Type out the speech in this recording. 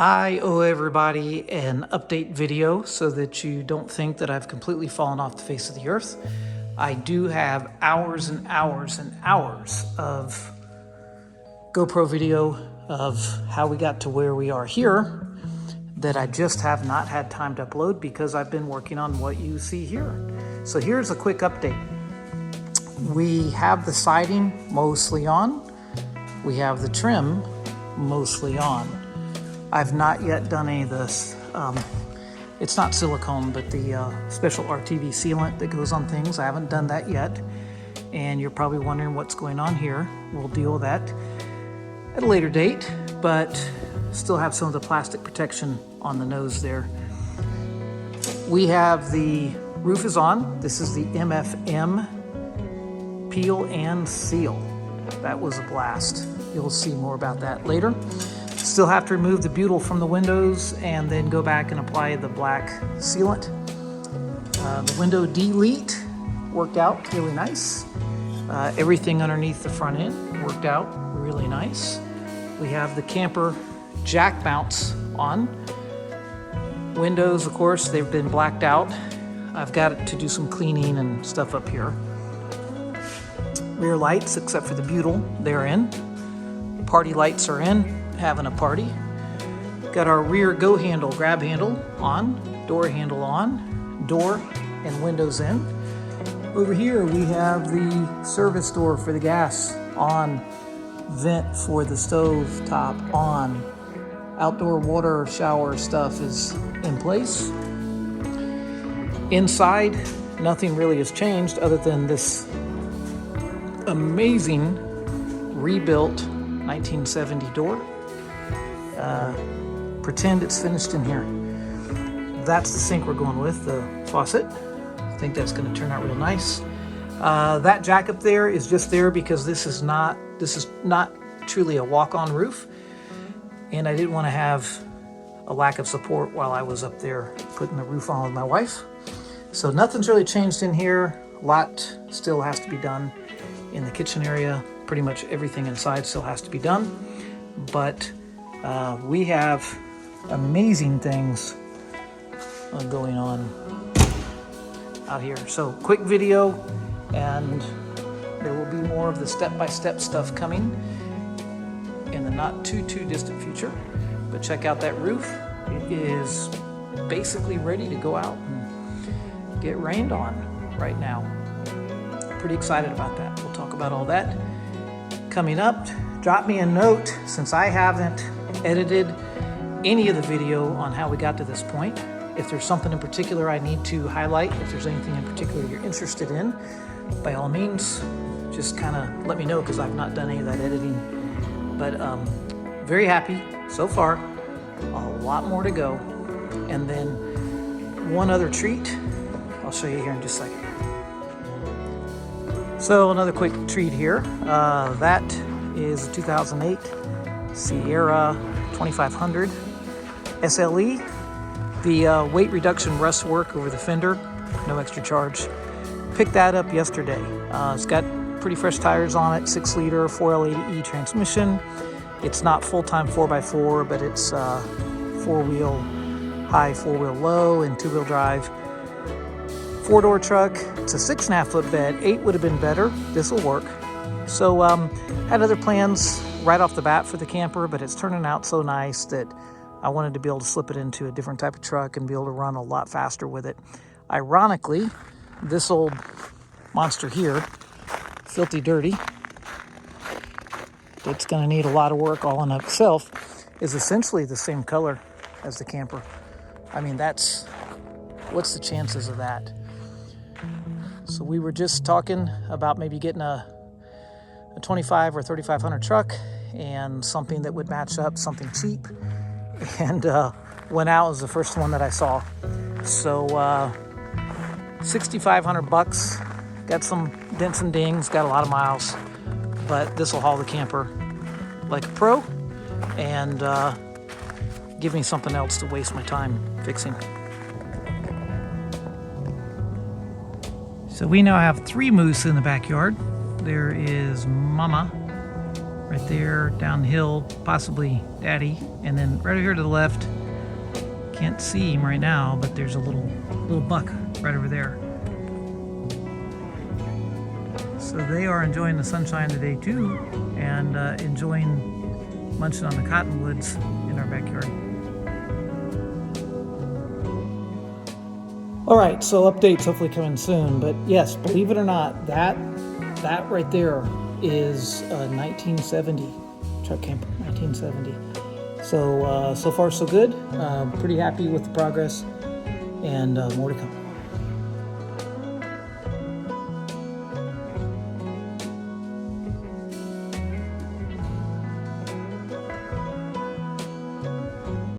I owe everybody an update video so that you don't think that I've completely fallen off the face of the earth. I do have hours and hours and hours of GoPro video of how we got to where we are here that I just have not had time to upload because I've been working on what you see here. So here's a quick update. We have the siding mostly on. We have the trim mostly on. I've not yet done any of this. It's not silicone, but the special RTV sealant that goes on things. I haven't done that yet. And you're probably wondering what's going on here. We'll deal with that at a later date, but still have some of the plastic protection on the nose there. We have the roof is on. This is the MFM peel and seal. That was a blast. You'll see more about that later. Still have to remove the butyl from the windows and then go back and apply the black sealant. The window delete worked out really nice. Everything underneath the front end worked out really nice. We have the camper jack mounts on. Windows, of course, they've been blacked out. I've got to do some cleaning and stuff up here. Rear lights, except for the butyl, they're in. Party lights are in. Having a party. Got our rear go handle, grab handle on, door handle on, door and windows in. Over here we have the service door for the gas on, vent for the stove top on. Outdoor water shower stuff is in place. Inside, nothing really has changed other than this amazing rebuilt 1970 door. Pretend it's finished in here. That's the sink we're going with, the faucet. I think that's going to turn out real nice. That jack up there is just there because this is not truly a walk-on roof, and I didn't want to have a lack of support while I was up there putting the roof on with my wife. So nothing's really changed in here. A lot still has to be done in the kitchen area. Pretty much everything inside still has to be done, but we have amazing things going on out here. So quick video, and there will be more of the step-by-step stuff coming in the not too distant future. But check out that roof. It is basically ready to go out and get rained on right now. Pretty excited about that. We'll talk about all that coming up. Drop me a note, since I haven't edited any of the video on how we got to this point. If there's something in particular I need to highlight, if there's anything in particular you're interested in, by all means, just kind of let me know, because I've not done any of that editing. But very happy so far. A lot more to go. And then one other treat I'll show you here in just a second. So another quick treat here. That is a 2008 Sierra 2500 SLE. The weight reduction rust work over the fender, no extra charge. Picked that up yesterday. It's got pretty fresh tires on it, 6-liter 4L80E transmission. It's not full-time 4x4, but it's 4-wheel high, 4-wheel low, and 2-wheel drive. 4-door truck. It's a 6.5-foot bed. 8 would have been better. This will work. So had other plans right off the bat for the camper, but it's turning out so nice that I wanted to be able to slip it into a different type of truck and be able to run a lot faster with it. Ironically, this old monster here, filthy dirty, that's going to need a lot of work all in itself, is essentially the same color as the camper. I mean, what's the chances of that? So we were just talking about maybe getting a 25 or 3500 truck and something that would match up, something cheap, and went out as the first one that I saw. So $6,500, got some dents and dings, got a lot of miles, but this will haul the camper like a pro and give me something else to waste my time fixing. So we now have 3 moose in the backyard. There is Mama, right there, downhill, possibly Daddy. And then right over here to the left, can't see him right now, but there's a little buck right over there. So they are enjoying the sunshine today too, and enjoying munching on the cottonwoods in our backyard. All right, so updates hopefully coming soon, but yes, believe it or not, that right there is a 1970 truck camper, 1970. So so far so good. Pretty happy with the progress, and more to come.